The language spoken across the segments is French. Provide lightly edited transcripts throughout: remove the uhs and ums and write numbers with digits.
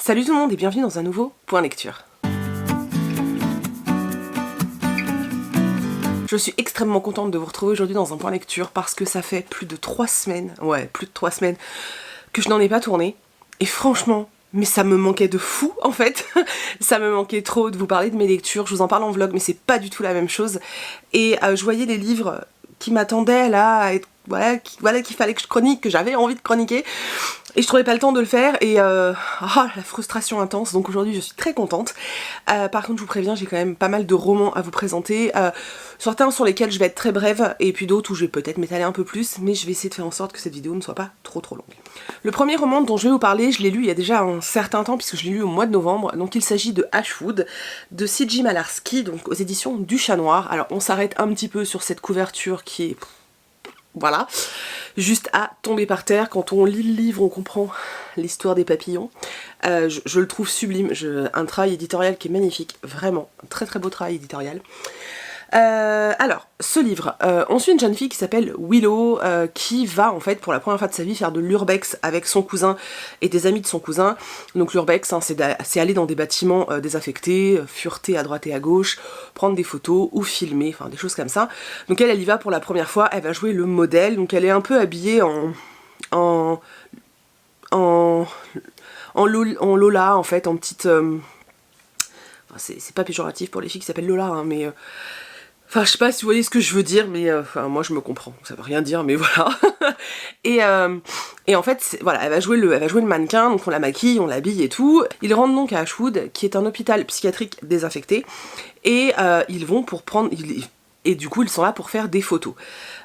Salut tout le monde et bienvenue dans un nouveau Point Lecture. Je suis extrêmement contente de vous retrouver aujourd'hui dans un Point Lecture parce que ça fait plus de 3 semaines, que je n'en ai pas tourné. Et franchement, mais ça me manquait de fou en fait. Ça me manquait trop de vous parler de mes lectures. Je vous en parle en vlog mais c'est pas du tout la même chose. Et je voyais les livres qui m'attendaient là à être... qu'il fallait que je chronique, que j'avais envie de chroniquer. Et je trouvais pas le temps de le faire et la frustration intense, donc aujourd'hui je suis très contente. Par contre je vous préviens, j'ai quand même pas mal de romans à vous présenter, certains sur lesquels je vais être très brève et puis d'autres où je vais peut-être m'étaler un peu plus, mais je vais essayer de faire en sorte que cette vidéo ne soit pas trop longue. Le premier roman dont je vais vous parler, je l'ai lu il y a déjà un certain temps puisque je l'ai lu au mois de novembre, donc il s'agit de Ashwood de C.J. Malarski, donc aux éditions du Chat Noir. Alors on s'arrête un petit peu sur cette couverture qui est... voilà, juste à tomber par terre. Quand on lit le livre, on comprend l'histoire des papillons. Je le trouve sublime, un travail éditorial qui est magnifique, vraiment, un très beau travail éditorial. Alors, ce livre, on suit une jeune fille qui s'appelle Willow, qui va en fait pour la première fois de sa vie faire de l'urbex avec son cousin et des amis de son cousin. Donc l'urbex, hein, c'est aller dans des bâtiments désaffectés, fureter à droite et à gauche, prendre des photos ou filmer, enfin des choses comme ça. Donc elle y va pour la première fois, elle va jouer le modèle, donc elle est un peu habillée en Lola en fait, en petite... c'est pas péjoratif pour les filles qui s'appellent Lola, hein, mais... Enfin, je sais pas si vous voyez ce que je veux dire, mais moi je me comprends, ça veut rien dire, mais voilà. et en fait, voilà, elle va jouer le mannequin, donc on la maquille, on l'habille et tout. Ils rentrent donc à Ashwood, qui est un hôpital psychiatrique désaffecté, et ils vont pour prendre... Et du coup, ils sont là pour faire des photos.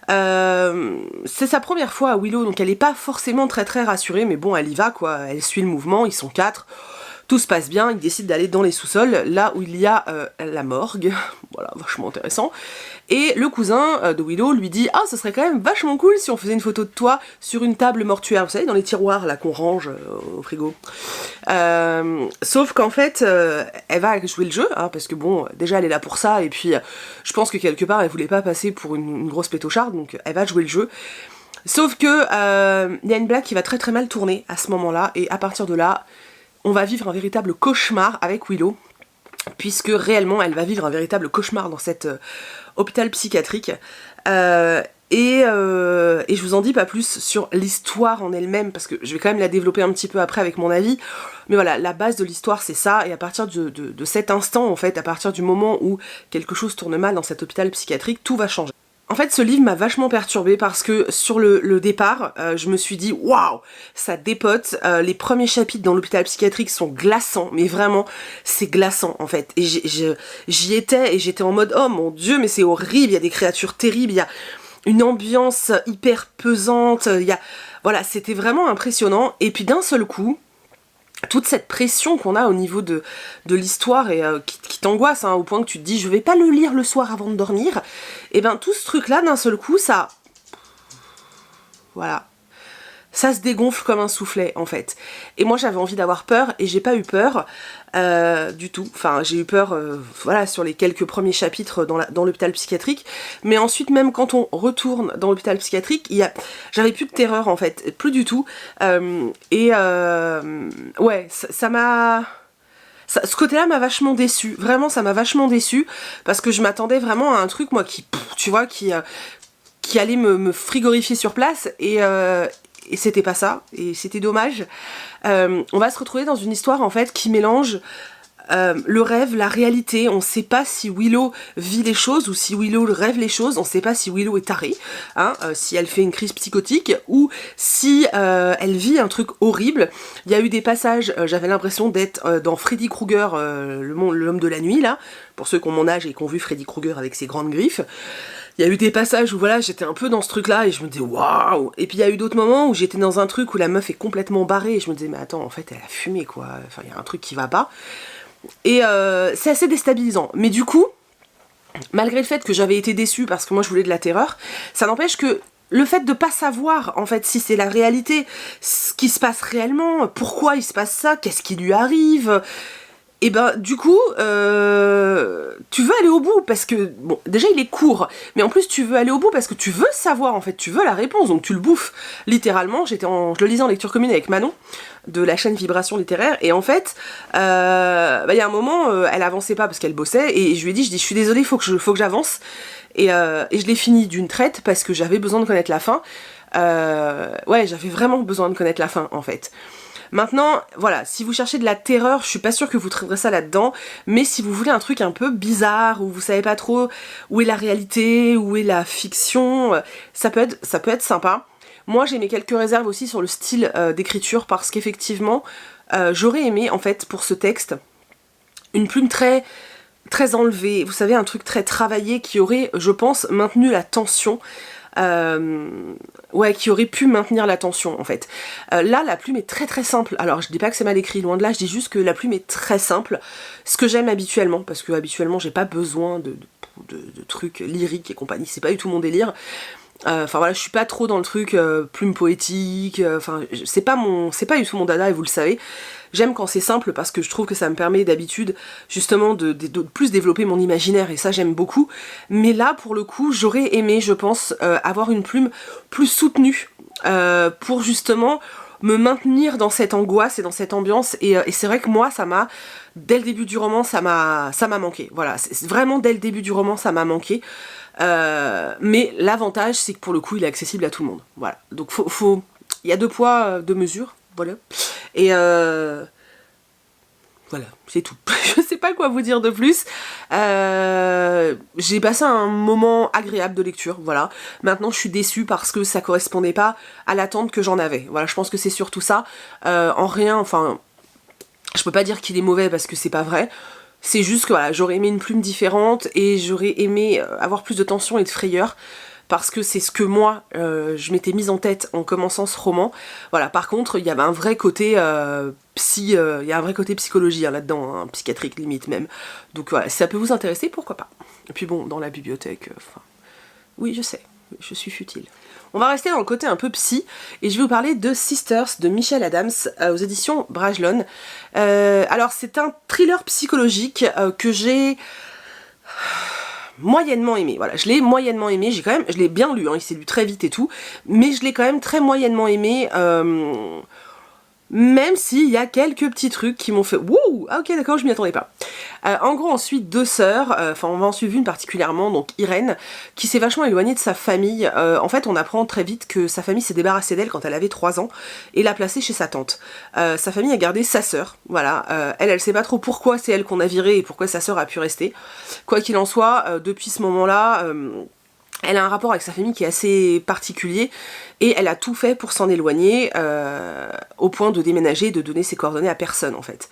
C'est sa première fois à Willow, donc elle est pas forcément très rassurée, mais bon, elle y va, quoi. Elle suit le mouvement, ils sont 4. Tout se passe bien, ils décident d'aller dans les sous-sols, là où il y a la morgue, voilà, vachement intéressant. Et le cousin de Willow lui dit « Ah, ce serait quand même vachement cool si on faisait une photo de toi sur une table mortuaire, vous savez, dans les tiroirs, là, qu'on range au frigo. » Sauf qu'en fait, elle va jouer le jeu, hein, parce que bon, déjà elle est là pour ça, et puis je pense que quelque part, elle voulait pas passer pour une grosse pétocharde, donc elle va jouer le jeu. Sauf que il y a une blague qui va très mal tourner à ce moment-là, et à partir de là, on va vivre un véritable cauchemar avec Willow, puisque réellement elle va vivre un véritable cauchemar dans cet hôpital psychiatrique. Et je vous en dis pas plus sur l'histoire en elle-même, parce que je vais quand même la développer un petit peu après avec mon avis. Mais voilà, la base de l'histoire c'est ça, et à partir de cet instant, en fait, à partir du moment où quelque chose tourne mal dans cet hôpital psychiatrique, tout va changer. En fait, ce livre m'a vachement perturbée parce que sur le départ, je me suis dit waouh, ça dépote. Les premiers chapitres dans l'hôpital psychiatrique sont glaçants, mais vraiment, c'est glaçant en fait. Et j'y étais et j'étais en mode oh mon dieu, mais c'est horrible, il y a des créatures terribles, il y a une ambiance hyper pesante, voilà, c'était vraiment impressionnant. Et puis d'un seul coup, toute cette pression qu'on a au niveau de l'histoire et qui t'angoisse, hein, au point que tu te dis je vais pas le lire le soir avant de dormir, et ben tout ce truc là d'un seul coup ça... voilà. Ça se dégonfle comme un soufflet en fait. Et moi j'avais envie d'avoir peur et j'ai pas eu peur du tout. Enfin j'ai eu peur voilà, sur les quelques premiers chapitres dans l'hôpital psychiatrique. Mais ensuite même quand on retourne dans l'hôpital psychiatrique, j'avais plus de terreur en fait, plus du tout. Ouais, ça m'a... ce côté-là m'a vachement déçue. Vraiment ça m'a vachement déçue parce que je m'attendais vraiment à un truc moi qui, tu vois, qui allait me frigorifier sur place et c'était pas ça, et c'était dommage. On va se retrouver dans une histoire en fait qui mélange le rêve, la réalité. On sait pas si Willow vit les choses ou si Willow rêve les choses, on sait pas si Willow est tarée, hein, si elle fait une crise psychotique ou si elle vit un truc horrible. Il y a eu des passages, j'avais l'impression d'être dans Freddy Krueger, l'homme de la nuit là, pour ceux qui ont mon âge et qui ont vu Freddy Krueger avec ses grandes griffes. Il y a eu des passages où voilà, j'étais un peu dans ce truc là et je me disais waouh. Et puis il y a eu d'autres moments où j'étais dans un truc où la meuf est complètement barrée et je me disais mais attends, en fait elle a fumé quoi, enfin il y a un truc qui va pas. Et c'est assez déstabilisant. Mais du coup, malgré le fait que j'avais été déçue parce que moi je voulais de la terreur, ça n'empêche que le fait de pas savoir en fait si c'est la réalité, ce qui se passe réellement, pourquoi il se passe ça, qu'est-ce qui lui arrive, Et ben du coup, tu veux aller au bout parce que, bon, déjà il est court, mais en plus tu veux aller au bout parce que tu veux savoir, en fait, tu veux la réponse, donc tu le bouffes. Littéralement, je le lisais en lecture commune avec Manon, de la chaîne Vibration Littéraire, et en fait, y a un moment, elle avançait pas parce qu'elle bossait, et je lui ai dit, je suis désolée, faut que j'avance, et je l'ai fini d'une traite parce que j'avais besoin de connaître la fin. Ouais, j'avais vraiment besoin de connaître la fin, en fait. Maintenant, voilà, si vous cherchez de la terreur, je suis pas sûre que vous trouverez ça là-dedans, mais si vous voulez un truc un peu bizarre, où vous savez pas trop où est la réalité, où est la fiction, ça peut être sympa. Moi, j'ai mes quelques réserves aussi sur le style d'écriture, parce qu'effectivement, j'aurais aimé, en fait, pour ce texte, une plume très enlevée, vous savez, un truc très travaillé qui aurait, je pense, maintenu la tension. Ouais, qui aurait pu maintenir la tension, en fait. Là, la plume est très simple. Alors, je dis pas que c'est mal écrit, loin de là, je dis juste que la plume est très simple. Ce que j'aime habituellement, parce que habituellement, j'ai pas besoin de trucs lyriques et compagnie, c'est pas du tout mon délire. Enfin voilà, je suis pas trop dans le truc plume poétique, enfin c'est pas du tout mon dada, et vous le savez. J'aime quand c'est simple parce que je trouve que ça me permet d'habitude justement de plus développer mon imaginaire, et ça j'aime beaucoup. Mais là pour le coup j'aurais aimé, je pense, avoir une plume plus soutenue pour justement me maintenir dans cette angoisse et dans cette ambiance, et c'est vrai que moi ça m'a, dès le début du roman, ça m'a manqué. Voilà, c'est vraiment dès le début du roman ça m'a manqué. Mais l'avantage c'est que pour le coup il est accessible à tout le monde. Voilà, donc il y a 2 poids, 2 mesures, voilà. Et voilà, c'est tout. Je sais pas quoi vous dire de plus. J'ai passé un moment agréable de lecture, voilà. Maintenant je suis déçue parce que ça correspondait pas à l'attente que j'en avais. Voilà, je pense que c'est surtout ça. En rien, enfin, je peux pas dire qu'il est mauvais parce que c'est pas vrai. C'est juste que voilà, j'aurais aimé une plume différente, et j'aurais aimé avoir plus de tension et de frayeur, parce que c'est ce que moi je m'étais mise en tête en commençant ce roman. Voilà, par contre il y avait un vrai côté il y a un vrai côté psychologie là-dedans, hein, psychiatrique limite même. Donc voilà, si ça peut vous intéresser, pourquoi pas. Et puis bon, dans la bibliothèque, oui je sais, je suis futile. On va rester dans le côté un peu psy, et je vais vous parler de Sisters de Michel Adams aux éditions Brajlon. Alors c'est un thriller psychologique que j'ai moyennement aimé. Voilà, je l'ai moyennement aimé, je l'ai bien lu, hein, il s'est lu très vite et tout, mais je l'ai quand même très moyennement aimé. Même s'il y a quelques petits trucs qui m'ont fait wouh, ah ok d'accord, je m'y attendais pas. En gros, on suit 2 sœurs, enfin on va en suivre une particulièrement, donc Irène, qui s'est vachement éloignée de sa famille. En fait on apprend très vite que sa famille s'est débarrassée d'elle quand elle avait 3 ans et l'a placée chez sa tante. Sa famille a gardé sa sœur, voilà. Elle sait pas trop pourquoi c'est elle qu'on a virée et pourquoi sa sœur a pu rester. Quoi qu'il en soit, depuis ce moment-là, elle a un rapport avec sa famille qui est assez particulier, et elle a tout fait pour s'en éloigner, au point de déménager et de donner ses coordonnées à personne en fait.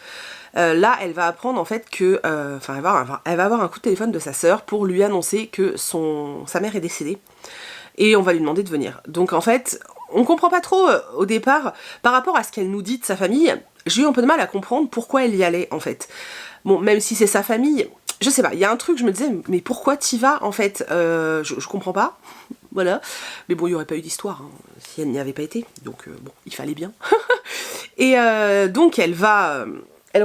Là elle va apprendre en fait que, elle va avoir un coup de téléphone de sa sœur pour lui annoncer que sa mère est décédée, et on va lui demander de venir. Donc en fait, on comprend pas trop au départ, par rapport à ce qu'elle nous dit de sa famille, j'ai eu un peu de mal à comprendre pourquoi elle y allait en fait. Bon, même si c'est sa famille, je sais pas, il y a un truc, je me disais, mais pourquoi t'y vas en fait, je comprends pas, voilà. Mais bon, il n'y aurait pas eu d'histoire hein, si elle n'y avait pas été, donc bon, il fallait bien. Et donc elle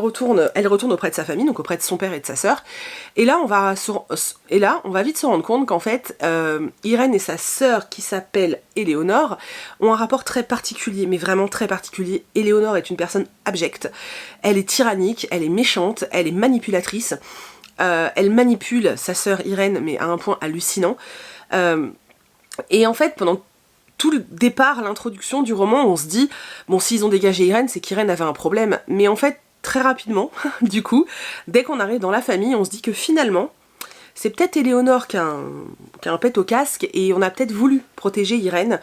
retourne auprès de sa famille, donc auprès de son père et de sa sœur, et là on va vite se rendre compte qu'en fait, Irène et sa sœur, qui s'appelle Éléonore, ont un rapport très particulier, mais vraiment très particulier. Éléonore est une personne abjecte, elle est tyrannique, elle est méchante, elle est manipulatrice. Elle manipule sa sœur Irène, mais à un point hallucinant. Et en fait, pendant tout le départ, l'introduction du roman, on se dit, bon, s'ils ont dégagé Irène, c'est qu'Irène avait un problème. Mais en fait, très rapidement, du coup, dès qu'on arrive dans la famille, on se dit que finalement, c'est peut-être Éléonore qui a un pet au casque, et on a peut-être voulu protéger Irène.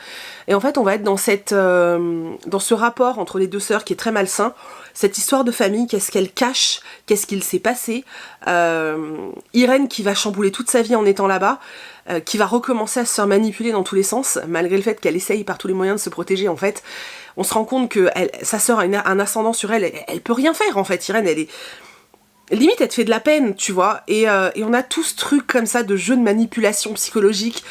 Et en fait, on va être dans ce rapport entre les 2 sœurs qui est très malsain. Cette histoire de famille, qu'est-ce qu'elle cache, qu'est-ce qu'il s'est passé. Irène qui va chambouler toute sa vie en étant là-bas, qui va recommencer à se faire manipuler dans tous les sens, malgré le fait qu'elle essaye par tous les moyens de se protéger. En fait, on se rend compte que sa sœur a un ascendant sur elle, elle peut rien faire en fait. Irène, elle est... limite elle te fait de la peine, tu vois, et on a tout ce truc comme ça de jeu de manipulation psychologique,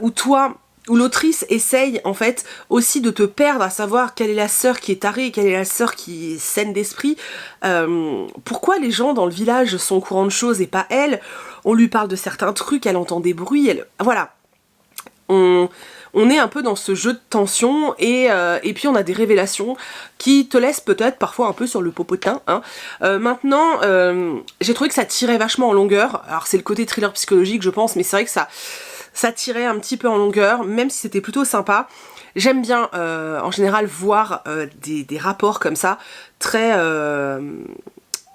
où toi, où l'autrice essaye en fait aussi de te perdre à savoir quelle est la sœur qui est tarée, quelle est la sœur qui est saine d'esprit, pourquoi les gens dans le village sont au courant de choses et pas elle, on lui parle de certains trucs, elle entend des bruits, voilà. On est un peu dans ce jeu de tension et puis on a des révélations qui te laissent peut-être parfois un peu sur le popotin. Hein. Maintenant, j'ai trouvé que ça tirait vachement en longueur. Alors c'est le côté thriller psychologique je pense, mais c'est vrai que ça tirait un petit peu en longueur, même si c'était plutôt sympa. J'aime bien en général voir des rapports comme ça, très...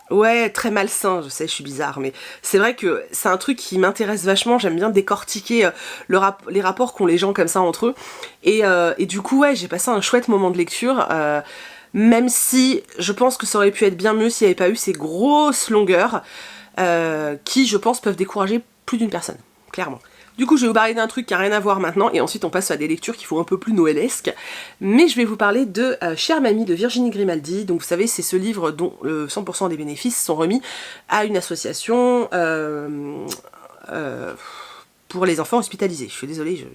ouais, très malsain, je sais, je suis bizarre, mais c'est vrai que c'est un truc qui m'intéresse vachement, j'aime bien décortiquer les rapports qu'ont les gens comme ça entre eux, et du coup, ouais, j'ai passé un chouette moment de lecture, même si je pense que ça aurait pu être bien mieux s'il n'y avait pas eu ces grosses longueurs, qui, je pense, peuvent décourager plus d'une personne, clairement. Du coup, je vais vous parler d'un truc qui n'a rien à voir maintenant, et ensuite on passe à des lectures qui font un peu plus noëlesques. Mais je vais vous parler de Chère Mamie de Virginie Grimaldi. Donc vous savez, c'est ce livre dont le 100% des bénéfices sont remis à une association pour les enfants hospitalisés. Je suis désolée, j'ai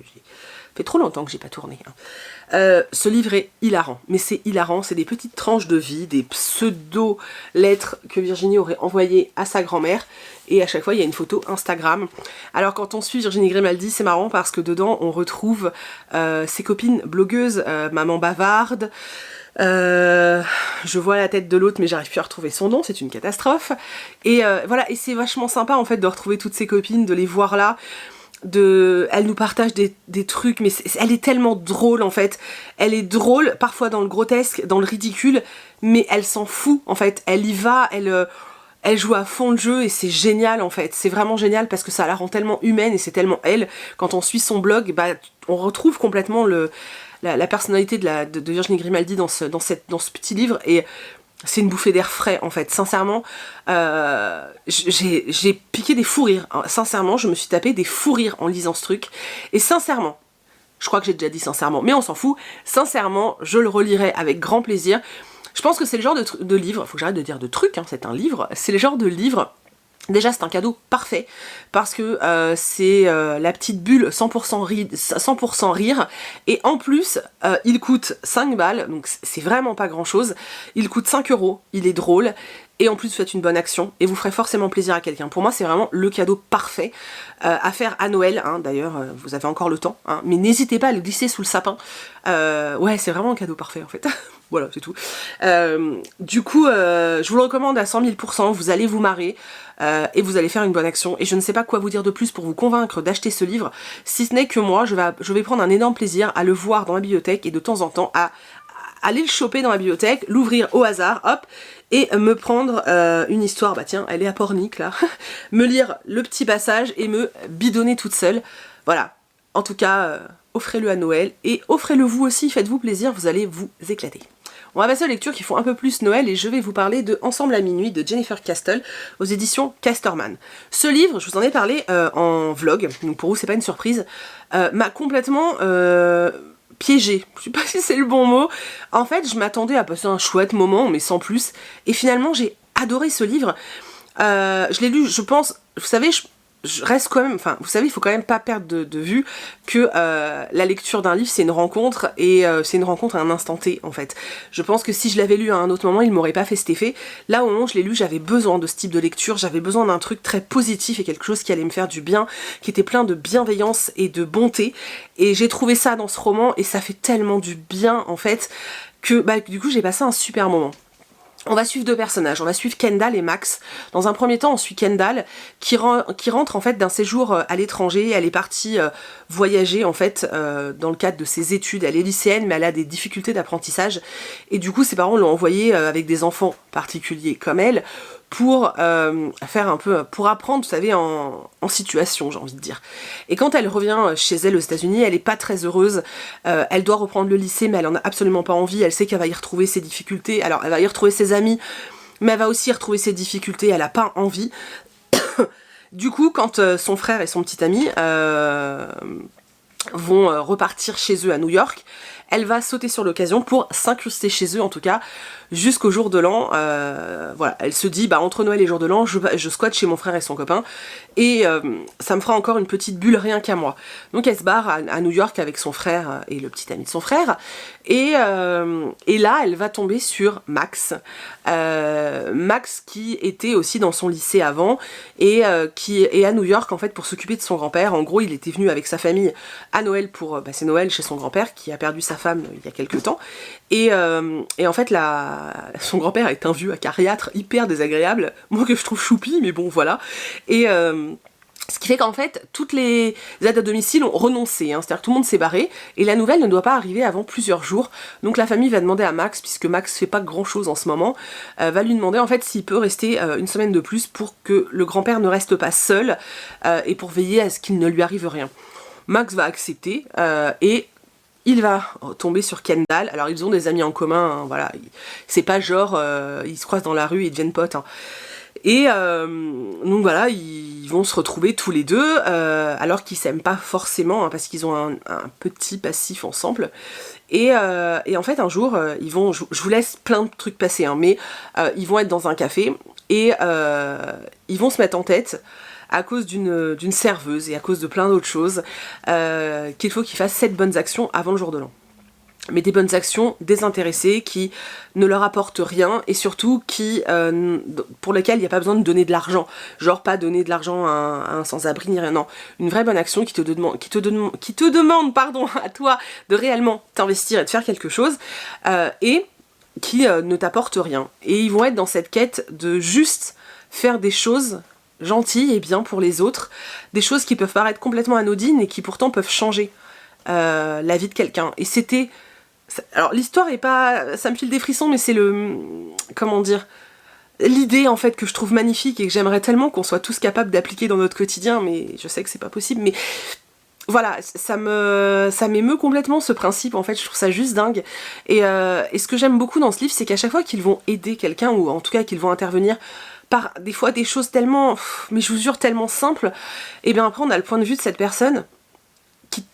fait trop longtemps que j'ai pas tourné. Hein. Ce livre est hilarant, mais c'est hilarant, c'est des petites tranches de vie, des pseudo-lettres que Virginie aurait envoyées à sa grand-mère, et à chaque fois il y a une photo Instagram. Alors quand on suit Virginie Grimaldi, c'est marrant parce que dedans on retrouve ses copines blogueuses, Maman Bavarde, je vois la tête de l'autre mais j'arrive plus à retrouver son nom, c'est une catastrophe, et voilà, et c'est vachement sympa en fait de retrouver toutes ses copines, de les voir là. Elle nous partage des trucs, mais elle est tellement drôle en fait, elle est drôle, parfois dans le grotesque, dans le ridicule, mais elle s'en fout en fait, elle y va, elle joue à fond le jeu et c'est génial en fait, c'est vraiment génial parce que ça la rend tellement humaine et c'est tellement elle. Quand on suit son blog, bah, on retrouve complètement la personnalité de Virginie Grimaldi dans ce petit livre, et c'est une bouffée d'air frais en fait, sincèrement. J'ai piqué des fous rires, hein. Sincèrement, je me suis tapé des fous rires en lisant ce truc, et sincèrement, je crois que j'ai déjà dit sincèrement, mais on s'en fout, sincèrement, je le relirai avec grand plaisir. Je pense que c'est le genre de livre, faut que j'arrête de dire de trucs, hein, c'est un livre, c'est le genre de livre, déjà c'est un cadeau parfait, parce que c'est la petite bulle 100% rire, et en plus il coûte 5 balles, donc c'est vraiment pas grand chose, il coûte 5 €, il est drôle, et en plus vous faites une bonne action, et vous ferez forcément plaisir à quelqu'un. Pour moi c'est vraiment le cadeau parfait à faire à Noël, hein. D'ailleurs vous avez encore le temps, hein, mais n'hésitez pas à le glisser sous le sapin, ouais c'est vraiment un cadeau parfait en fait. Voilà, c'est tout. Du coup, je vous le recommande à 100 000%, vous allez vous marrer et vous allez faire une bonne action. Et je ne sais pas quoi vous dire de plus pour vous convaincre d'acheter ce livre, si ce n'est que moi, je vais prendre un énorme plaisir à le voir dans la bibliothèque et de temps en temps à aller le choper dans la bibliothèque, l'ouvrir au hasard, hop, et me prendre une histoire, bah tiens, elle est à Pornic là, me lire le petit passage et me bidonner toute seule. Voilà, en tout cas, offrez-le à Noël et offrez-le vous aussi, faites-vous plaisir, vous allez vous éclater. On va passer aux lectures qui font un peu plus Noël et je vais vous parler de Ensemble à minuit de Jennifer Castle aux éditions Casterman. Ce livre, je vous en ai parlé en vlog, donc pour vous c'est pas une surprise, m'a complètement piégée. Je sais pas si c'est le bon mot. En fait, je m'attendais à passer un chouette moment, mais sans plus. Et finalement, j'ai adoré ce livre. Je l'ai lu, je pense, vous savez, je reste quand même, enfin, vous savez, il faut quand même pas perdre de vue que la lecture d'un livre, c'est une rencontre, et c'est une rencontre à un instant T, en fait. Je pense que si je l'avais lu à un autre moment, il m'aurait pas fait cet effet. Là, au moment où je l'ai lu, j'avais besoin de ce type de lecture, j'avais besoin d'un truc très positif et quelque chose qui allait me faire du bien, qui était plein de bienveillance et de bonté, et j'ai trouvé ça dans ce roman, et ça fait tellement du bien, en fait, que bah, du coup, j'ai passé un super moment. On va suivre deux personnages, on va suivre Kendall et Max. Dans un premier temps, on suit Kendall qui rentre en fait d'un séjour à l'étranger. Elle est partie voyager en fait dans le cadre de ses études. Elle est lycéenne mais elle a des difficultés d'apprentissage. Et du coup ses parents l'ont envoyée avec des enfants particuliers comme elle pour faire un peu, pour apprendre, vous savez, en situation, j'ai envie de dire. Et quand elle revient chez elle aux États-Unis, elle est pas très heureuse. Elle doit reprendre le lycée, mais elle en a absolument pas envie. Elle sait qu'elle va y retrouver ses difficultés. Alors, elle va y retrouver ses amis, mais elle va aussi y retrouver ses difficultés. Elle a pas envie. Du coup, quand son frère et son petit ami vont repartir chez eux à New York, elle va sauter sur l'occasion pour s'incruster chez eux, en tout cas, jusqu'au jour de l'an. Voilà, elle se dit, bah entre Noël et jour de l'an, je squatte chez mon frère et son copain, et ça me fera encore une petite bulle rien qu'à moi. Donc elle se barre à New York avec son frère et le petit ami de son frère, et là elle va tomber sur Max. Max qui était aussi dans son lycée avant, et qui est à New York en fait pour s'occuper de son grand-père. En gros il était venu avec sa famille à Noël pour... c'est Noël chez son grand-père qui a perdu sa femme il y a quelques temps, et en fait son grand-père est un vieux acariâtre hyper désagréable, moi que je trouve choupi, mais bon voilà, et ce qui fait qu'en fait, toutes les aides à domicile ont renoncé, hein, c'est-à-dire que tout le monde s'est barré, et la nouvelle ne doit pas arriver avant plusieurs jours. Donc la famille va demander à Max, puisque Max fait pas grand-chose en ce moment, va lui demander en fait s'il peut rester une semaine de plus pour que le grand-père ne reste pas seul, et pour veiller à ce qu'il ne lui arrive rien. Max va accepter, et il va tomber sur Kendall. Alors ils ont des amis en commun, hein, voilà, c'est pas genre ils se croisent dans la rue et ils deviennent potes, hein. Et donc voilà, ils vont se retrouver tous les deux, alors qu'ils s'aiment pas forcément, hein, parce qu'ils ont un petit passif ensemble. Et en fait un jour, ils vont, je vous laisse plein de trucs passer, hein, mais ils vont être dans un café, et ils vont se mettre en tête, à cause d'une serveuse et à cause de plein d'autres choses, qu'il faut qu'ils fassent 7 bonnes actions avant le jour de l'an. Mais des bonnes actions désintéressées qui ne leur apportent rien, et surtout pour lesquelles il n'y a pas besoin de donner de l'argent. Genre pas donner de l'argent à un sans-abri ni rien, non. Une vraie bonne action qui te demande à toi de réellement t'investir et de faire quelque chose, et qui ne t'apporte rien. Et ils vont être dans cette quête de juste faire des choses gentilles et bien pour les autres, des choses qui peuvent paraître complètement anodines et qui pourtant peuvent changer la vie de quelqu'un. Et c'était... Alors l'histoire est pas... ça me file des frissons, mais c'est comment dire... l'idée en fait que je trouve magnifique et que j'aimerais tellement qu'on soit tous capables d'appliquer dans notre quotidien, mais je sais que c'est pas possible, mais... Voilà, ça m'émeut complètement ce principe, en fait, je trouve ça juste dingue. Et ce que j'aime beaucoup dans ce livre, c'est qu'à chaque fois qu'ils vont aider quelqu'un, ou en tout cas qu'ils vont intervenir par des fois des choses tellement, mais je vous jure, tellement simples, et bien après on a le point de vue de cette personne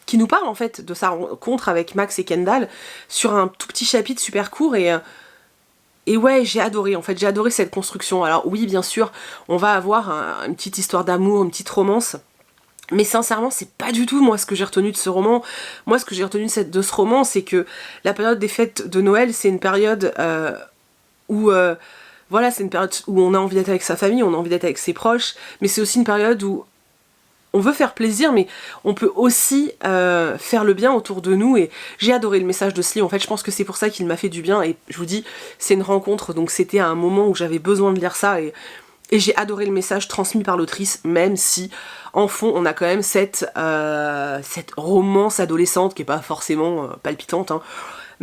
qui nous parle en fait de sa rencontre avec Max et Kendall sur un tout petit chapitre super court, et ouais, j'ai adoré, en fait, j'ai adoré cette construction. Alors oui, bien sûr, on va avoir une petite histoire d'amour, une petite romance, mais sincèrement, c'est pas du tout moi ce que j'ai retenu de ce roman. Moi, ce que j'ai retenu de ce roman, c'est que la période des fêtes de Noël, c'est une période où... voilà, c'est une période où on a envie d'être avec sa famille, on a envie d'être avec ses proches, mais c'est aussi une période où on veut faire plaisir, mais on peut aussi faire le bien autour de nous, et j'ai adoré le message de ce livre. En fait, je pense que c'est pour ça qu'il m'a fait du bien, et je vous dis, c'est une rencontre, donc c'était à un moment où j'avais besoin de lire ça, et j'ai adoré le message transmis par l'autrice, même si, en fond, on a quand même cette romance adolescente qui est pas forcément palpitante, hein.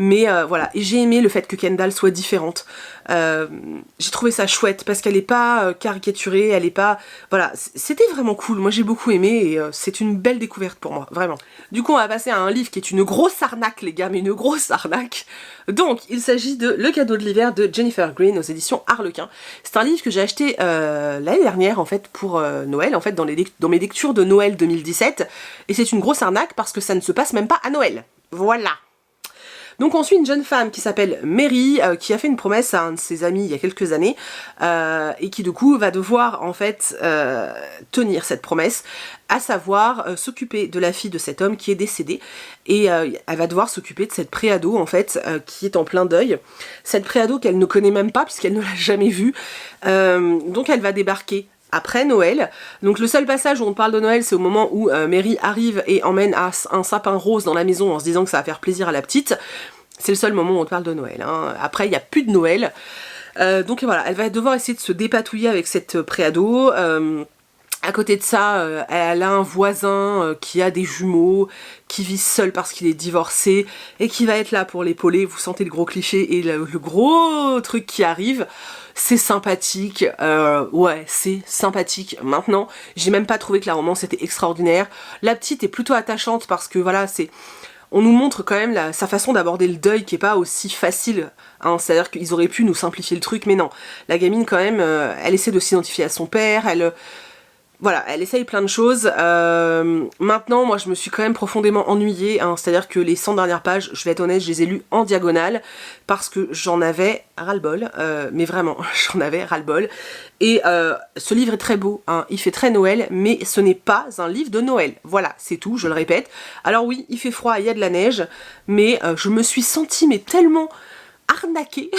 Mais voilà, et j'ai aimé le fait que Kendall soit différente. J'ai trouvé ça chouette, parce qu'elle est pas caricaturée, elle est pas... Voilà, c'était vraiment cool, moi j'ai beaucoup aimé, et c'est une belle découverte pour moi, vraiment. Du coup, on va passer à un livre qui est une grosse arnaque, les gars, mais une grosse arnaque. Donc, il s'agit de Le cadeau de l'hiver de Jennifer Green aux éditions Harlequin. C'est un livre que j'ai acheté l'année dernière, en fait, pour Noël, en fait, dans mes lectures de Noël 2017, et c'est une grosse arnaque parce que ça ne se passe même pas à Noël. Voilà. Donc on suit une jeune femme qui s'appelle Mary, qui a fait une promesse à un de ses amis il y a quelques années, et qui du coup va devoir en fait tenir cette promesse, à savoir s'occuper de la fille de cet homme qui est décédé, et elle va devoir s'occuper de cette préado en fait, qui est en plein deuil, cette préado qu'elle ne connaît même pas puisqu'elle ne l'a jamais vue, donc elle va débarquer après Noël. Donc le seul passage où on parle de Noël, c'est au moment où Mary arrive et emmène un sapin rose dans la maison en se disant que ça va faire plaisir à la petite. C'est le seul moment où on parle de Noël, hein. Après il n'y a plus de Noël. Donc voilà, elle va devoir essayer de se dépatouiller avec cette préado. À côté de ça, elle a un voisin qui a des jumeaux, qui vit seul parce qu'il est divorcé, et qui va être là pour l'épauler. Vous sentez le gros cliché et le gros truc qui arrive. C'est sympathique, ouais, c'est sympathique. Maintenant, j'ai même pas trouvé que la romance était extraordinaire. La petite est plutôt attachante parce que voilà, on nous montre quand même sa façon d'aborder le deuil qui est pas aussi facile, hein. C'est-à-dire qu'ils auraient pu nous simplifier le truc, mais non. La gamine quand même, elle essaie de s'identifier à son père, Voilà, elle essaye plein de choses. Maintenant, moi, je me suis quand même profondément ennuyée. Hein, c'est-à-dire que les 100 dernières pages, je vais être honnête, je les ai lues en diagonale parce que j'en avais ras-le-bol. Mais vraiment, j'en avais ras-le-bol. Et ce livre est très beau. Hein, il fait très Noël, mais ce n'est pas un livre de Noël. Voilà, c'est tout, je le répète. Alors oui, il fait froid, il y a de la neige, mais je me suis sentie mais tellement arnaquée.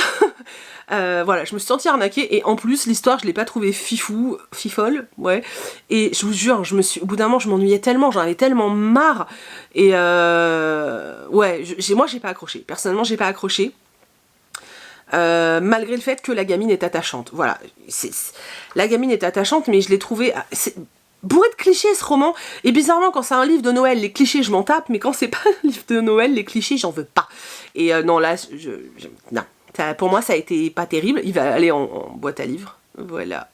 Voilà, je me suis sentie arnaquée et en plus l'histoire je l'ai pas trouvée fifole, ouais. Et je vous jure, au bout d'un moment je m'ennuyais tellement, j'en avais tellement marre. Et ouais, moi j'ai pas accroché. Personnellement j'ai pas accroché. Malgré le fait que la gamine est attachante. Voilà, la gamine est attachante, mais je l'ai trouvée... bourré de clichés ce roman, et bizarrement quand c'est un livre de Noël, les clichés je m'en tape, mais quand c'est pas un livre de Noël, les clichés j'en veux pas. Et non là, non. Pour moi ça a été pas terrible, il va aller en boîte à livres, voilà.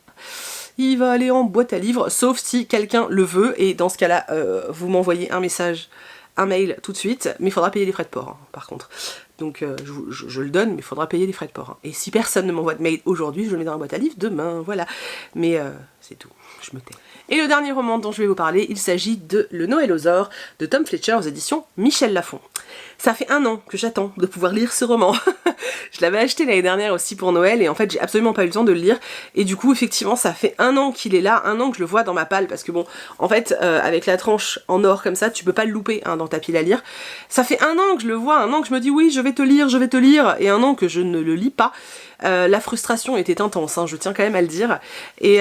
Il va aller en boîte à livres, sauf si quelqu'un le veut, et dans ce cas-là, vous m'envoyez un message, un mail tout de suite, mais il faudra payer les frais de port, hein, par contre. Donc je le donne, mais il faudra payer les frais de port. Hein. Et si personne ne m'envoie de mail aujourd'hui, je le mets dans la boîte à livres demain, voilà. Mais c'est tout, je me tais. Et le dernier roman dont je vais vous parler, il s'agit de Le Noëlosaure de Tom Fletcher aux éditions Michel Lafon. Ça fait 1 an que j'attends de pouvoir lire ce roman. Je l'avais acheté l'année dernière aussi pour Noël et en fait j'ai absolument pas eu le temps de le lire. Et du coup effectivement ça fait 1 an qu'il est là, 1 an que je le vois dans ma palle parce que bon, en fait avec la tranche en or comme ça, tu peux pas le louper hein, dans ta pile à lire. Ça fait 1 an que je le vois, 1 an que je me dis oui je vais te lire et 1 an que je ne le lis pas. La frustration était intense, hein, je tiens quand même à le dire. Et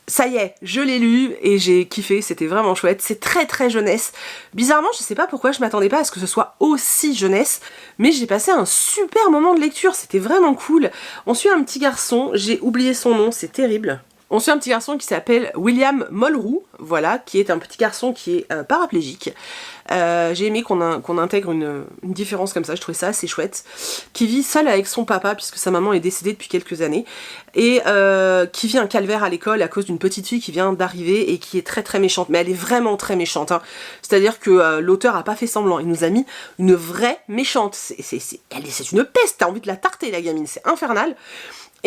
ça y est, je l'ai lu et j'ai kiffé, c'était vraiment chouette. C'est très très jeunesse. Bizarrement, je sais pas pourquoi je m'attendais pas à ce que ce soit aussi jeunesse, mais j'ai passé un super moment de lecture, c'était vraiment cool. On suit un petit garçon, j'ai oublié son nom, c'est terrible. On suit un petit garçon qui s'appelle William Mulroux, voilà, qui est un petit garçon qui est paraplégique. J'ai aimé qu'on intègre une différence comme ça, je trouvais ça assez chouette. Qui vit seul avec son papa, puisque sa maman est décédée depuis quelques années. Et qui vit un calvaire à l'école à cause d'une petite fille qui vient d'arriver et qui est très très méchante. Mais elle est vraiment très méchante. Hein. C'est-à-dire que l'auteur a pas fait semblant. Il nous a mis une vraie méchante. C'est une peste, t'as envie de la tarter la gamine, c'est infernal.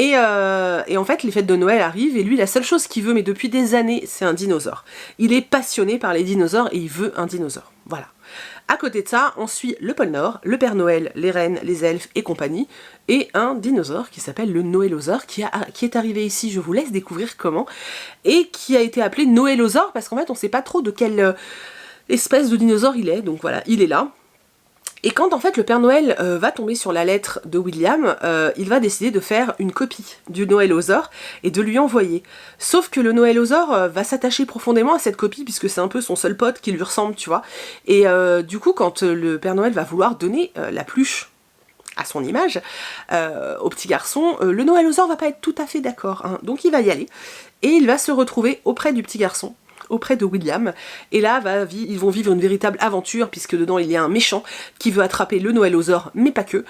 Et en fait, les fêtes de Noël arrivent et lui, la seule chose qu'il veut, mais depuis des années, c'est un dinosaure. Il est passionné par les dinosaures et il veut un dinosaure. Voilà. À côté de ça, on suit le pôle Nord, le Père Noël, les reines, les elfes et compagnie, et un dinosaure qui s'appelle le Noëlosaure, qui est arrivé ici, je vous laisse découvrir comment, et qui a été appelé Noëlosaure parce qu'en fait, on sait pas trop de quelle espèce de dinosaure il est, donc voilà, il est là. Et quand en fait le Père Noël va tomber sur la lettre de William, il va décider de faire une copie du Noëlosaure et de lui envoyer. Sauf que le Noëlosaure va s'attacher profondément à cette copie puisque c'est un peu son seul pote qui lui ressemble, tu vois. Et du coup quand le Père Noël va vouloir donner la pluche à son image, au petit garçon, le Noëlosaure va pas être tout à fait d'accord, hein. Donc il va y aller et il va se retrouver auprès du petit garçon, auprès de William, et là ils vont vivre une véritable aventure puisque dedans il y a un méchant qui veut attraper le Noëlosaure, mais pas que.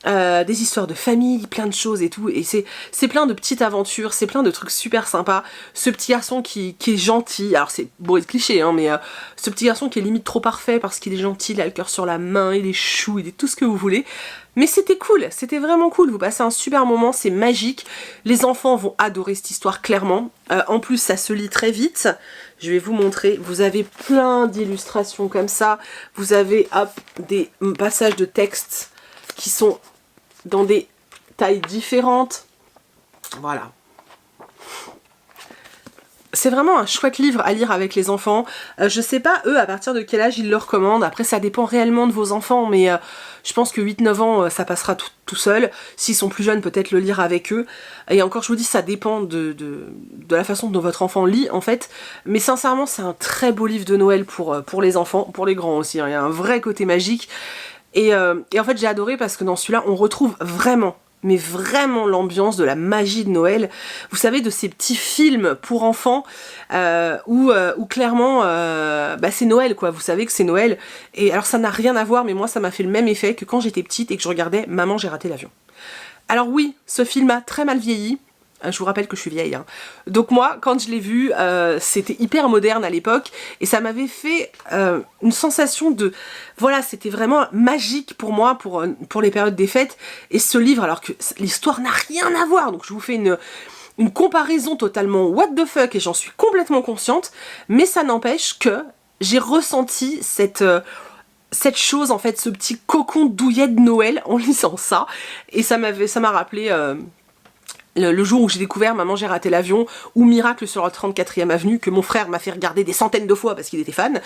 Des histoires de famille, plein de choses et tout, et c'est plein de petites aventures, c'est plein de trucs super sympas. Ce petit garçon qui est gentil, alors c'est bourré de clichés, hein, mais ce petit garçon qui est limite trop parfait parce qu'il est gentil, il a le cœur sur la main, il est chou, il est tout ce que vous voulez. Mais c'était cool, c'était vraiment cool, vous passez un super moment, c'est magique, les enfants vont adorer cette histoire clairement, en plus ça se lit très vite, je vais vous montrer, vous avez plein d'illustrations comme ça, vous avez hop, des passages de texte qui sont dans des tailles différentes, voilà. C'est vraiment un chouette livre à lire avec les enfants. Je sais pas, eux, à partir de quel âge ils le recommandent. Après, ça dépend réellement de vos enfants, mais je pense que 8-9 ans, ça passera tout seul. S'ils sont plus jeunes, peut-être le lire avec eux. Et encore, je vous dis, ça dépend de la façon dont votre enfant lit, en fait. Mais sincèrement, c'est un très beau livre de Noël pour les enfants, pour les grands aussi. Hein. Il y a un vrai côté magique. Et en fait, j'ai adoré parce que dans celui-là, on retrouve vraiment, mais vraiment l'ambiance de la magie de Noël. Vous savez, de ces petits films pour enfants où clairement c'est Noël, quoi. Vous savez que c'est Noël. Et alors ça n'a rien à voir, mais moi ça m'a fait le même effet que quand j'étais petite et que je regardais Maman, j'ai raté l'avion. Alors oui, ce film a très mal vieilli. Je vous rappelle que je suis vieille, hein. Donc moi, quand je l'ai vu, c'était hyper moderne à l'époque, et ça m'avait fait une sensation de... Voilà, c'était vraiment magique pour moi, pour les périodes des fêtes, et ce livre, alors que l'histoire n'a rien à voir, donc je vous fais une comparaison totalement what the fuck et j'en suis complètement consciente, mais ça n'empêche que j'ai ressenti cette chose en fait, ce petit cocon douillet de Noël en lisant ça, et ça m'a rappelé le jour où j'ai découvert Maman j'ai raté l'avion ou Miracle sur la 34e avenue que mon frère m'a fait regarder des centaines de fois parce qu'il était fan.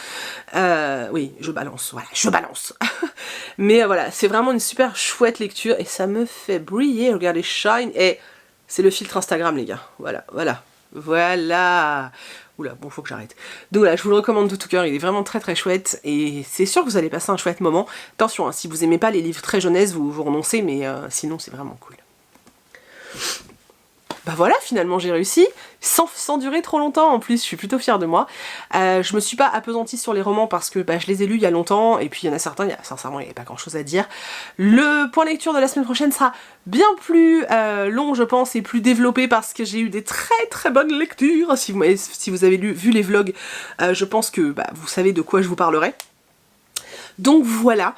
Oui, je balance, voilà, je balance. Mais voilà, c'est vraiment une super chouette lecture et ça me fait briller, regardez Shine, et c'est le filtre Instagram les gars, voilà, voilà, voilà. Oula, bon, faut que j'arrête. Donc voilà, je vous le recommande de tout cœur, il est vraiment très très chouette, et c'est sûr que vous allez passer un chouette moment. Attention, hein, si vous aimez pas les livres très jeunesse, vous renoncez, mais sinon c'est vraiment cool. Bah voilà, finalement j'ai réussi, sans durer trop longtemps en plus, je suis plutôt fière de moi. Je me suis pas appesantie sur les romans parce que je les ai lus il y a longtemps, et puis il y en a certains, sincèrement il n'y avait pas grand chose à dire. Le point lecture de la semaine prochaine sera bien plus long je pense, et plus développé parce que j'ai eu des très très bonnes lectures. Si vous avez vu les vlogs, je pense que vous savez de quoi je vous parlerai. Donc voilà,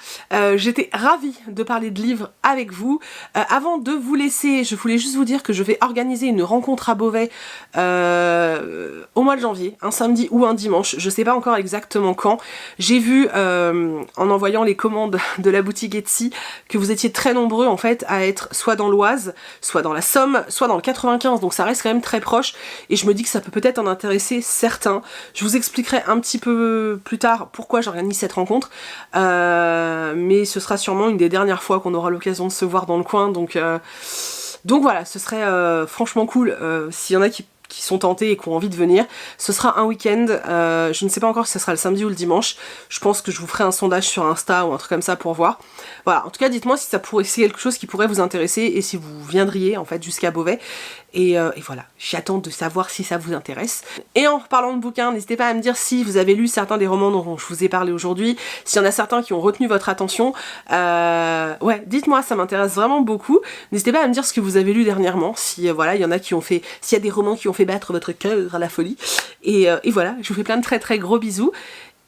j'étais ravie de parler de livres avec vous. Avant de vous laisser, je voulais juste vous dire que je vais organiser une rencontre à Beauvais au mois de janvier, un samedi ou un dimanche, je sais pas encore exactement quand. J'ai vu en envoyant les commandes de la boutique Etsy que vous étiez très nombreux en fait à être soit dans l'Oise, soit dans la Somme, soit dans le 95, donc ça reste quand même très proche, et je me dis que ça peut peut-être en intéresser certains. Je vous expliquerai un petit peu plus tard pourquoi j'organise cette rencontre. Mais ce sera sûrement une des dernières fois qu'on aura l'occasion de se voir dans le coin, donc voilà, ce serait franchement cool s'il y en a qui sont tentés et qui ont envie de venir. Ce sera un week-end, je ne sais pas encore si ce sera le samedi ou le dimanche, je pense que je vous ferai un sondage sur Insta ou un truc comme ça pour voir. Voilà, en tout cas dites-moi si c'est quelque chose qui pourrait vous intéresser et si vous viendriez en fait jusqu'à Beauvais. Et voilà, j'attends de savoir si ça vous intéresse. Et en parlant de bouquins, n'hésitez pas à me dire si vous avez lu certains des romans dont je vous ai parlé aujourd'hui, s'il y en a certains qui ont retenu votre attention. Ouais, dites-moi, ça m'intéresse vraiment beaucoup. N'hésitez pas à me dire ce que vous avez lu dernièrement, si voilà, il y en a qui ont fait, s'il y a des romans qui ont fait battre votre cœur à la folie. Et voilà, je vous fais plein de très très gros bisous.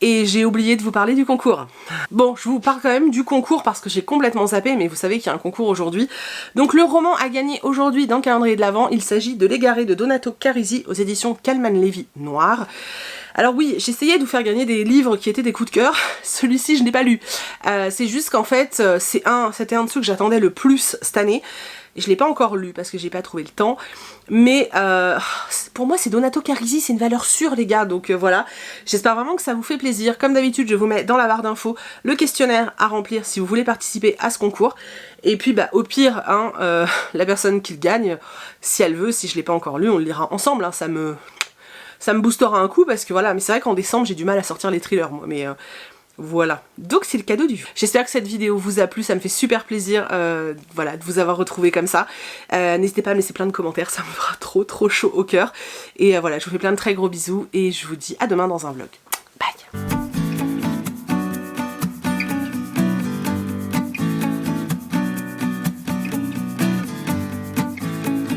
Et j'ai oublié de vous parler du concours. Bon, je vous parle quand même du concours parce que j'ai complètement zappé, mais vous savez qu'il y a un concours aujourd'hui. Donc le roman à gagner aujourd'hui dans le calendrier de l'Avent, il s'agit de L'Égaré de Donato Carisi aux éditions Calman Levy Noir. Alors oui, j'essayais de vous faire gagner des livres qui étaient des coups de cœur, celui-ci je n'ai pas lu. C'est juste qu'en fait, c'était un de ceux que j'attendais le plus cette année. Je l'ai pas encore lu parce que j'ai pas trouvé le temps, mais pour moi c'est Donato Carisi, c'est une valeur sûre les gars, donc voilà, j'espère vraiment que ça vous fait plaisir. Comme d'habitude je vous mets dans la barre d'infos le questionnaire à remplir si vous voulez participer à ce concours, et puis au pire hein, la personne qui le gagne, si elle veut, si je l'ai pas encore lu, on le lira ensemble, hein, ça me boostera un coup parce que voilà, mais c'est vrai qu'en décembre j'ai du mal à sortir les thrillers moi, mais voilà, donc c'est le cadeau du jour. J'espère que cette vidéo vous a plu, ça me fait super plaisir voilà, de vous avoir retrouvé comme ça. N'hésitez pas à me laisser plein de commentaires, ça me fera trop chaud au cœur. Et voilà, je vous fais plein de très gros bisous et je vous dis à demain dans un vlog.